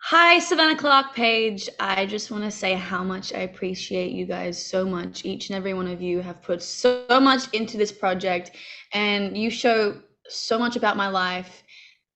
Hi, Savannah Clarke Page. I just want to say how much I appreciate you guys so much. Each and every one of you have put so much into this project, and you show so much about my life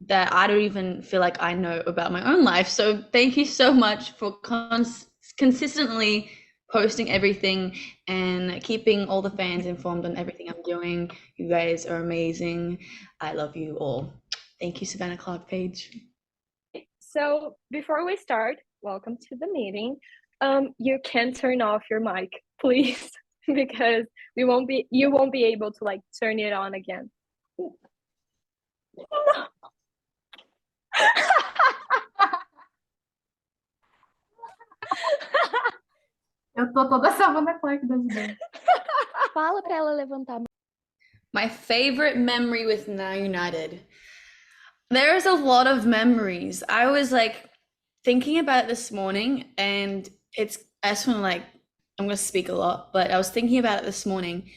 that I don't even feel like I know about my own life. So thank you so much for consistently posting everything and keeping all the fans informed on everything I'm doing. You guys are amazing. I love you all. Thank you, Savannah Clarke Page. So before we start, welcome to the meeting. You can turn off your mic, please, because you won't be able to like turn it on again. Eu tô toda Savannah Clarke das ideias. Fala pra ela levantar. My favorite memory with Now United. There's a lot of memories. I was like thinking about it this morning, and I just want to I'm going to speak a lot, but I was thinking about it this morning.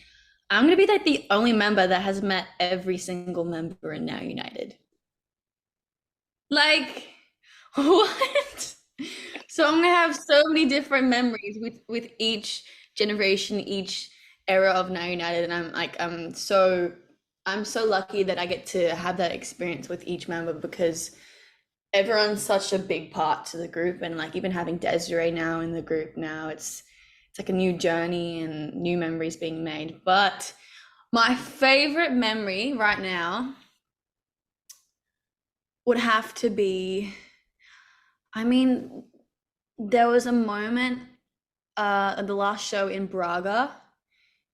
I'm going to be like the only member that has met every single member in Now United. Like, what? So I'm going to have so many different memories with each generation, each era of Now United, and I'm so lucky that I get to have that experience with each member because everyone's such a big part to the group, and like even having Desiree now in the group now, it's like a new journey and new memories being made. But my favorite memory right now would have to be, there was a moment at the last show in Braga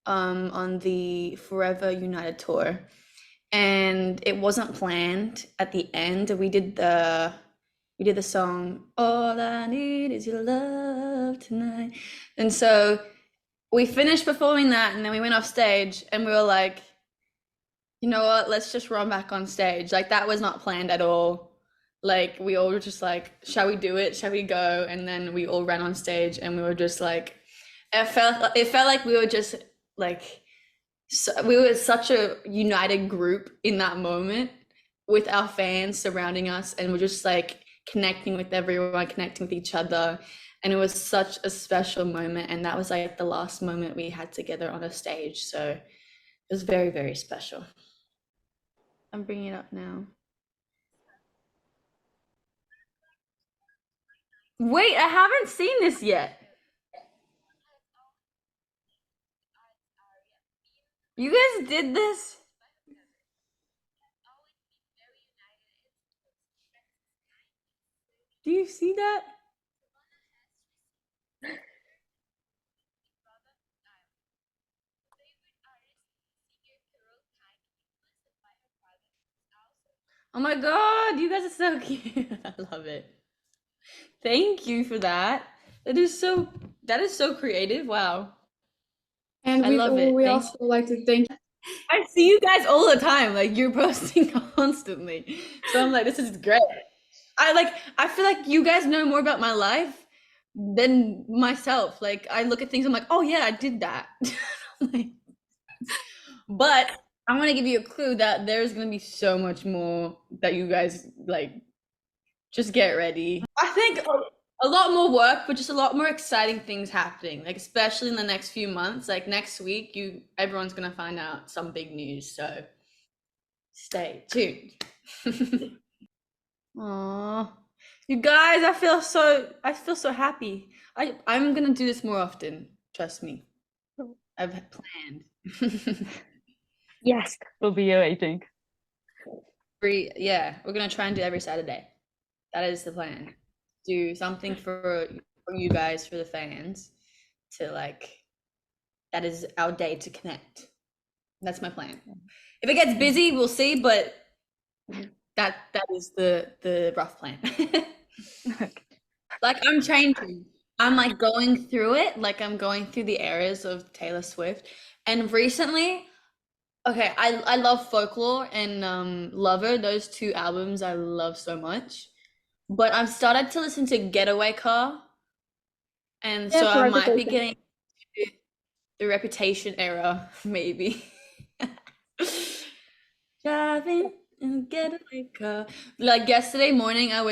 on the Forever United tour, and it wasn't planned. At the end we did the song All I Need Is Your Love Tonight, and so we finished performing that, and then we went off stage and we were like, you know what, let's just run back on stage. Like, that was not planned at all. Like, we all were just like, shall we do it, shall we go? And then we all ran on stage and we were just like, it felt like we were just like, we were such a united group in that moment with our fans surrounding us, and we're just like connecting with everyone, connecting with each other, and it was such a special moment. And that was like the last moment we had together on a stage, so it was very, very special. I'm bringing it up now. Wait, I haven't seen this yet. You guys did this? Do you see that? Oh my God, you guys are so cute. I love it. Thank you for that. That is so creative. Wow. And I love it. we Thank also like to thank I see you guys all the time. Like, you're posting constantly. So I'm like, this is great. I feel like you guys know more about my life than myself. Like, I look at things, I'm like, oh yeah, I did that. Like, but I'm gonna give you a clue that there's gonna be so much more that you guys like. Just get ready. I think a lot more work, but just a lot more exciting things happening. Like, especially in the next few months. Like next week, everyone's gonna find out some big news. So stay tuned. Aww. You guys, I feel so happy. I'm gonna do this more often. Trust me. I've planned. Yes, Will be you, I think. Yeah, we're gonna try and do every Saturday. That is the plan. Do something for you guys, for the fans, to like. That is our day to connect. That's my plan. If it gets busy, we'll see. But that is the rough plan. Like, I'm changing. I'm like going through it. Like, I'm going through the eras of Taylor Swift. And recently, okay, I love Folklore and Lover. Those two albums I love so much. But I've started to listen to Getaway Car. And so I might be getting to the Reputation era, maybe. Driving and get like yesterday morning I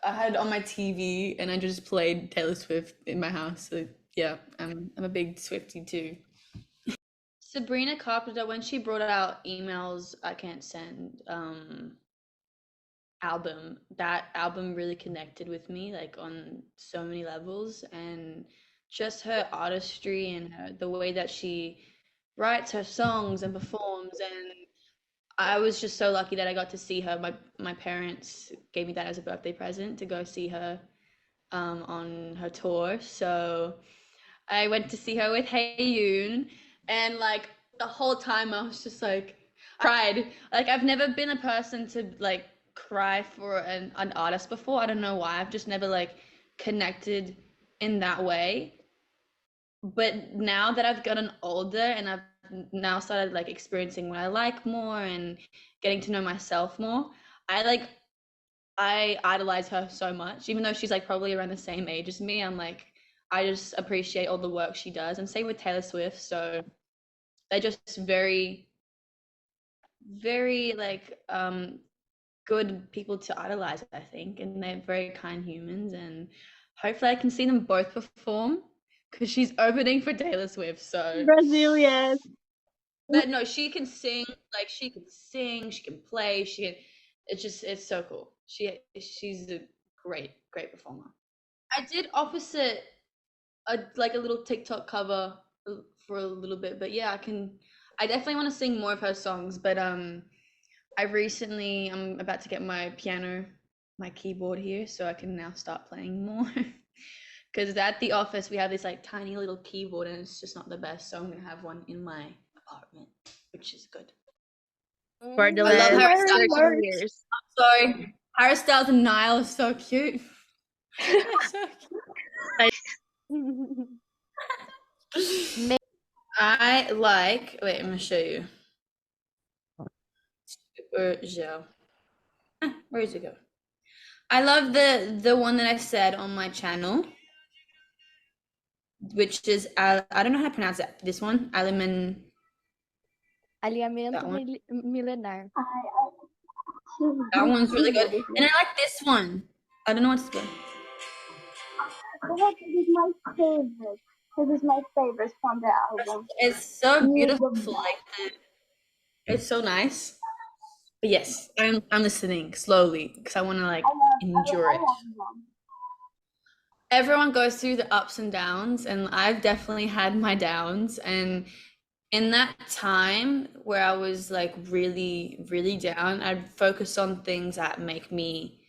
had on my TV and I just played Taylor Swift in my house. So yeah, I'm a big Swiftie too. Sabrina Carpenter, when she brought out Emails I Can't Send, album, that album really connected with me like on so many levels, and just her artistry and the way that she writes her songs and performs. And I was just so lucky that I got to see her. My parents gave me that as a birthday present to go see her on her tour. So I went to see her with Hey Yoon, and like the whole time I was just like, I cried. Like I've never been a person to like cry for an artist before. I don't know why. I've just never like connected in that way. But now that I've gotten older and I've now started like experiencing what I like more and getting to know myself more, I idolize her so much, even though she's like probably around the same age as me. I'm like, I just appreciate all the work she does. And same with Taylor Swift. So they're just very, very like good people to idolize, I think. And they're very kind humans. And hopefully I can see them both perform because she's opening for Taylor Swift. So Brazilian. but no, she can sing, like she can play, it's so cool. She's a great performer. I did opposite a little TikTok cover for a little bit, but yeah, I definitely want to sing more of her songs, but I'm about to get my piano, my keyboard here, so I can now start playing more. Because at the office we have this like tiny little keyboard and it's just not the best, so I'm gonna have one in my apartment, which is good. For the I love last Harry Styles. 13 years. Sorry, Harry Styles and Niall is so cute. I like. Wait, I'm gonna show you. Super gel. Where does it go? I love the one that I said on my channel, which is I don't know how to pronounce it. This one, Aliman. Alinhamento That one. milenar. That one's really good, and I like this one. I don't know what's good. This is my favorite. This is my favorite from the album. It's so beautiful. Like it's so nice. But yes, I'm listening slowly because I want to like endure it. Everyone goes through the ups and downs, and I've definitely had my downs. And in that time where I was like really, really down, I'd focus on things that make me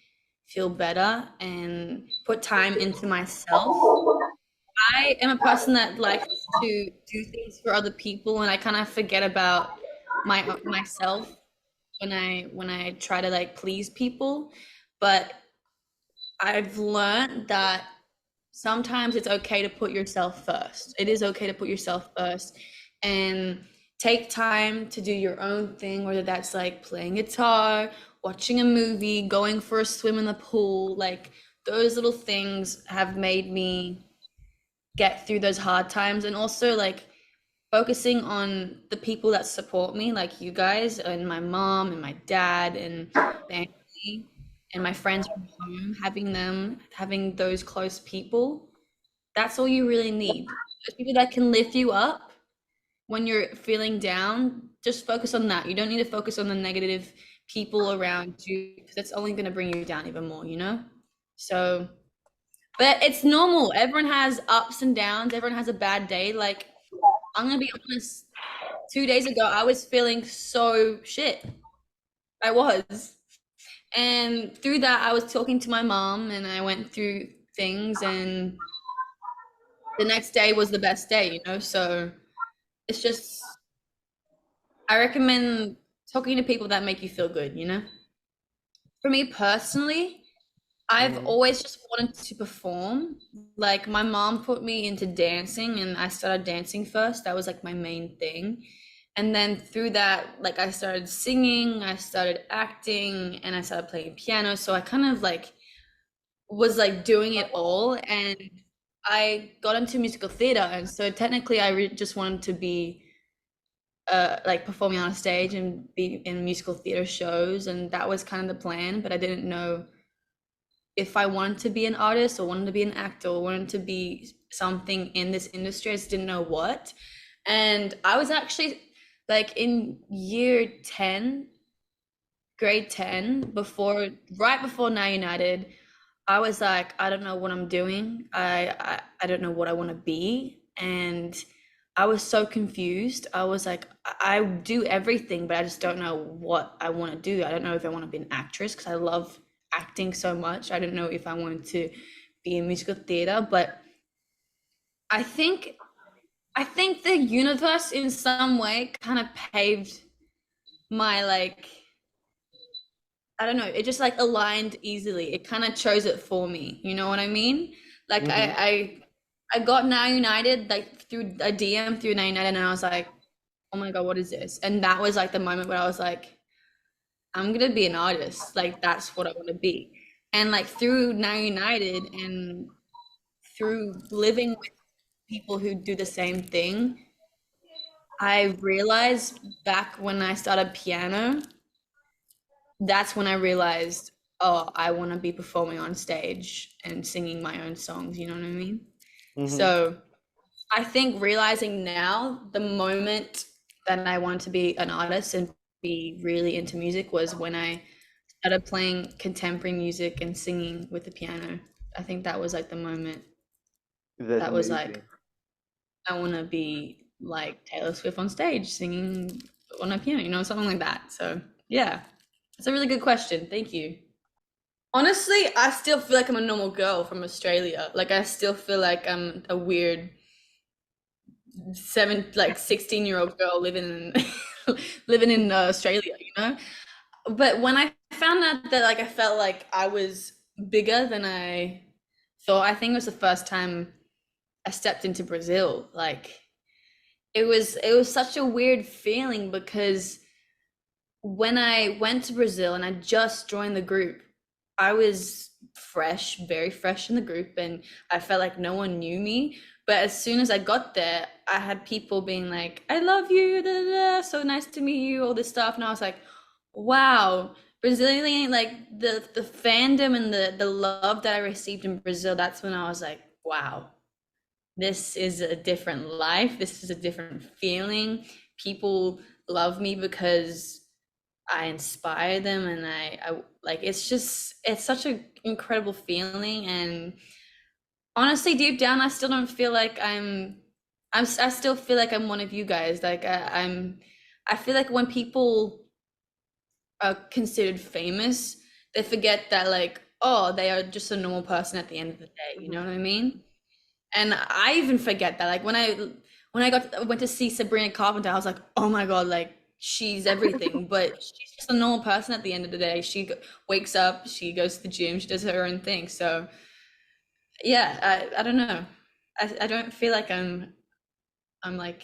feel better and put time into myself. I am a person that likes to do things for other people, and I kind of forget about myself when I try to like please people. But I've learned that sometimes it's okay to put yourself first. It is okay to put yourself first and take time to do your own thing, whether that's like playing guitar, watching a movie, going for a swim in the pool. Like those little things have made me get through those hard times, and also like focusing on the people that support me, like you guys and my mom and my dad and family and my friends from home, having those close people. That's all you really need. Those people that can lift you up when you're feeling down. Just focus on that. You don't need to focus on the negative people around you because that's only going to bring you down even more, you know? So, but it's normal. Everyone has ups and downs. Everyone has a bad day. Like, I'm gonna be honest, 2 days ago, I was feeling so shit. I was. And through that, I was talking to my mom and I went through things, and the next day was the best day, you know? So it's just, I recommend talking to people that make you feel good, you know? For me personally, I've always just wanted to perform. Like my mom put me into dancing and I started dancing first. That was like my main thing. And then through that, like I started singing, I started acting, and I started playing piano. So I kind of like was like doing it all, and I got into musical theater. And so technically I just wanted to be like performing on a stage and be in musical theater shows, and that was kind of the plan, but I didn't know if I wanted to be an artist or wanted to be an actor or wanted to be something in this industry. I just didn't know what. And I was actually like in year 10, grade 10, right before Now United, I was like, I don't know what I'm doing. I don't know what I want to be. And I was so confused. I was like, I do everything, but I just don't know what I want to do. I don't know if I want to be an actress because I love acting so much. I didn't know if I wanted to be in musical theater, but I think the universe in some way kind of paved my like, I don't know, it just like aligned easily. It kind of chose it for me. You know what I mean? Like I got Now United like through a DM through Now United, and I was like, oh my God, what is this? And that was like the moment where I was like, I'm gonna be an artist. Like that's what I want to be. And like through Now United and through living with people who do the same thing, I realized back when I started piano, that's when I realized, oh, I want to be performing on stage and singing my own songs. You know what I mean? So I think realizing now the moment that I wanted to be an artist and be really into music was when I started playing contemporary music and singing with the piano. I think that was like the moment that was like, I want to be like Taylor Swift on stage singing on a piano, you know, something like that. So yeah, it's a really good question. Thank you. Honestly, I still feel like I'm a normal girl from Australia. Like I still feel like I'm a weird 16-year-old girl living in Australia, you know? But when I found out that like I felt like I was bigger than I thought, I think it was the first time I stepped into Brazil. Like it was such a weird feeling because when I went to Brazil and I just joined the group, I was fresh, very fresh in the group, and I felt like no one knew me. But as soon as I got there, I had people being like, I love you, da, da, da, so nice to meet you, all this stuff. And I was like, wow, Brazilian, like the fandom and the love that I received in Brazil, that's when I was like, wow, this is a different life. This is a different feeling. People love me because I inspire them, and I like, it's such an incredible feeling. And honestly, deep down, I still don't feel like I still feel like I'm one of you guys. Like I feel like when people are considered famous, they forget that like, oh, they are just a normal person at the end of the day. You know what I mean? And I even forget that. Like when I went to see Sabrina Carpenter, I was like, oh my God, like she's everything. But she's just a normal person at the end of the day. She wakes up, she goes to the gym, she does her own thing. So yeah, I don't know. I don't feel like I'm like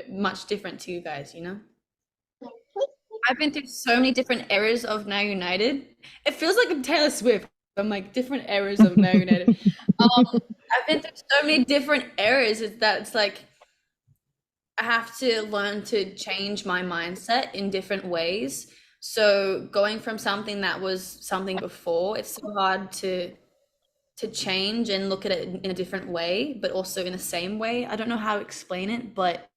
much different to you guys, you know? I've been through so many different eras of Now United. It feels like I'm Taylor Swift. I'm like different eras of Now United. I've been through so many different eras that it's like I have to learn to change my mindset in different ways. So going from something that was something before, it's so hard to change and look at it in a different way, but also in the same way. I don't know how to explain it, but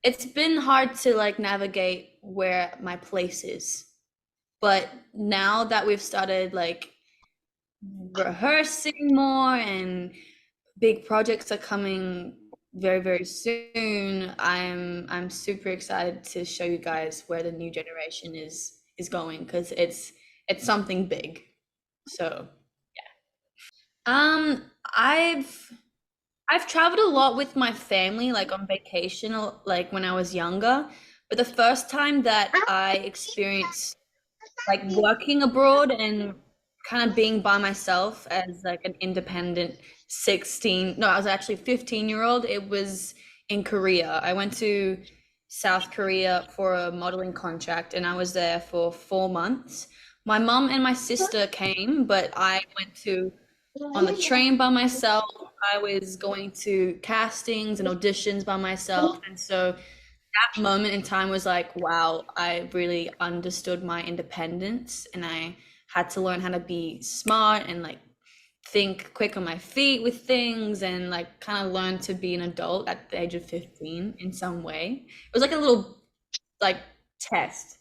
it's been hard to like navigate where my place is. But now that we've started like rehearsing more and big projects are coming very, very soon, I'm super excited to show you guys where the new generation is going, because it's something big. So I've traveled a lot with my family, like on vacation, like when I was younger. But the first time that I experienced like working abroad and kind of being by myself as like an independent I was actually 15-year-old. It was in Korea. I went to South Korea for a modeling contract, and I was there for 4 months. My mom and my sister came, but I went on the train by myself. I was going to castings and auditions by myself. And so that moment in time was like, wow, I really understood my independence, and I had to learn how to be smart and like think quick on my feet with things, and like kind of learn to be an adult at the age of 15 in some way. It was like a little like test.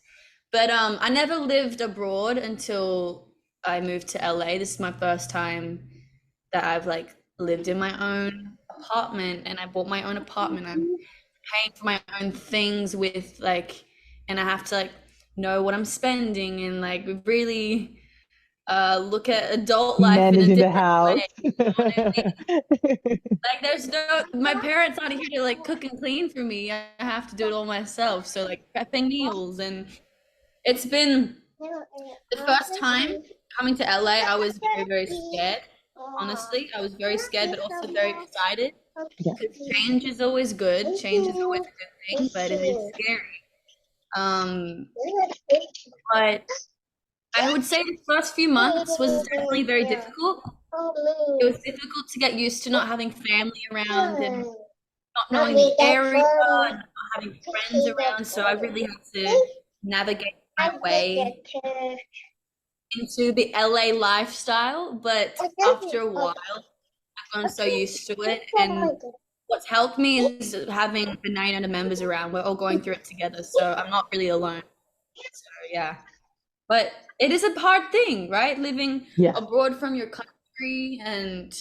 But I never lived abroad until I moved to LA. This is my first time that I've like lived in my own apartment, and I bought my own apartment. I'm paying for my own things with like, and I have to like know what I'm spending and like really look at adult life in a Managing the different house. way. You know what I mean? Like there's no, my parents aren't here to like cook and clean for me. I have to do it all myself. So like prepping meals, and it's been the first time coming to LA, I was very, very scared. Honestly, I was very scared, but also very excited. Yeah. Because change is always good. Change is always a good thing, but it is scary. But I would say the first few months was definitely very difficult. It was difficult to get used to not having family around and not knowing the area and not having friends around. So I really had to navigate my way into the LA lifestyle. But after a while, I've gotten so used to it. And what's helped me is having the 900 members around. We're all going through it together. So I'm not really alone. So yeah. But it is a hard thing, right? Living abroad from your country, and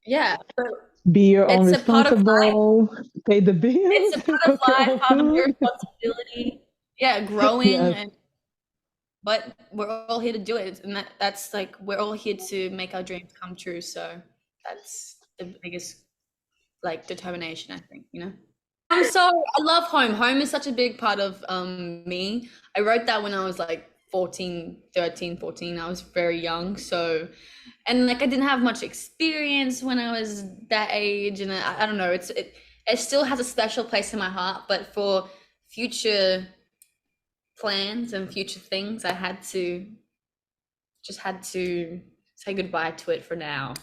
yeah. But be your own it's a part of life. responsible, pay the bills. It's a part of life, part of your responsibility. Yeah, growing. Yes. But we're all here to do it, and that's like we're all here to make our dreams come true. So that's the biggest like determination, I think, you know. So I love home. Home is such a big part of me. I wrote that when I was like 13, 14. I was very young. So, and like I didn't have much experience when I was that age, and I don't know, it still has a special place in my heart, but for future plans and future things, I had to say goodbye to it for now.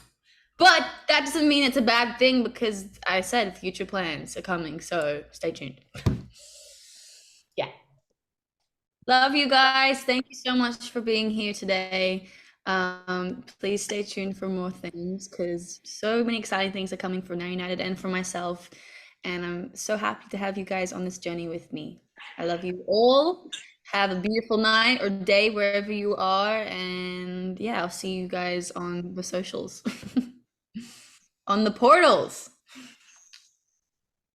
But that doesn't mean it's a bad thing, because I said future plans are coming, so stay tuned. Yeah. Love you guys. Thank you so much for being here today. Please stay tuned for more things, because so many exciting things are coming for Now United and for myself. And I'm so happy to have you guys on this journey with me. I love you all. Have a beautiful night or day wherever you are. And yeah, I'll see you guys on the socials. On the portals.